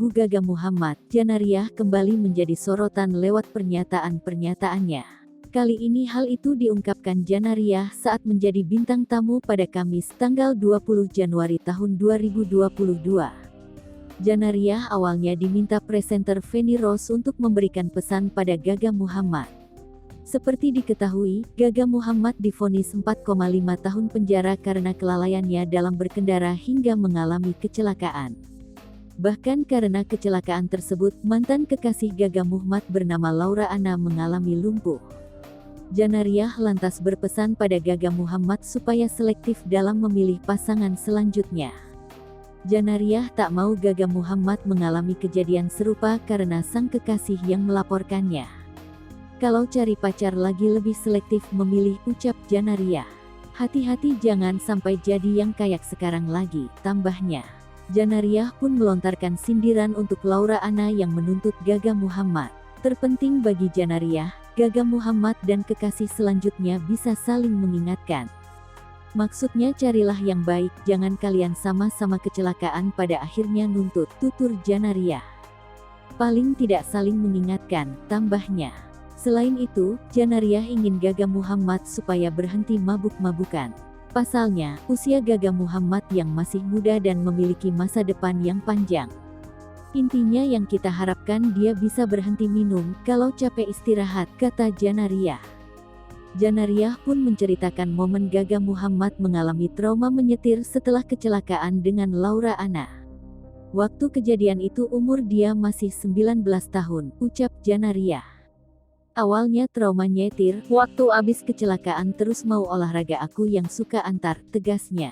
Ibu Gaga Muhammad, Janariah kembali menjadi sorotan lewat pernyataan-pernyataannya. Kali ini hal itu diungkapkan Janariah saat menjadi bintang tamu pada Kamis tanggal 20 Januari tahun 2022. Janariah awalnya diminta presenter Feni Rose untuk memberikan pesan pada Gaga Muhammad. Seperti diketahui, Gaga Muhammad divonis 4,5 tahun penjara karena kelalaiannya dalam berkendara hingga mengalami kecelakaan. Bahkan karena kecelakaan tersebut, mantan kekasih Gaga Muhammad bernama Laura Anna mengalami lumpuh. Janariah lantas berpesan pada Gaga Muhammad supaya selektif dalam memilih pasangan selanjutnya. Janariah tak mau Gaga Muhammad mengalami kejadian serupa karena sang kekasih yang melaporkannya. Kalau cari pacar lagi lebih selektif memilih, ucap Janariah. Hati-hati jangan sampai jadi yang kayak sekarang lagi, tambahnya. Janariah pun melontarkan sindiran untuk Laura Anna yang menuntut Gaga Muhammad. Terpenting bagi Janariah, Gaga Muhammad dan kekasih selanjutnya bisa saling mengingatkan. Maksudnya carilah yang baik, jangan kalian sama-sama kecelakaan pada akhirnya nuntut, tutur Janariah. Paling tidak saling mengingatkan, tambahnya. Selain itu, Janariah ingin Gaga Muhammad supaya berhenti mabuk-mabukan. Pasalnya, usia Gaga Muhammad yang masih muda dan memiliki masa depan yang panjang. Intinya yang kita harapkan dia bisa berhenti minum, kalau capek istirahat, kata Janariah. Janariah pun menceritakan momen Gaga Muhammad mengalami trauma menyetir setelah kecelakaan dengan Laura Anna. Waktu kejadian itu umur dia masih 19 tahun, ucap Janariah. Awalnya trauma nyetir, waktu abis kecelakaan terus mau olahraga aku yang suka antar, tegasnya.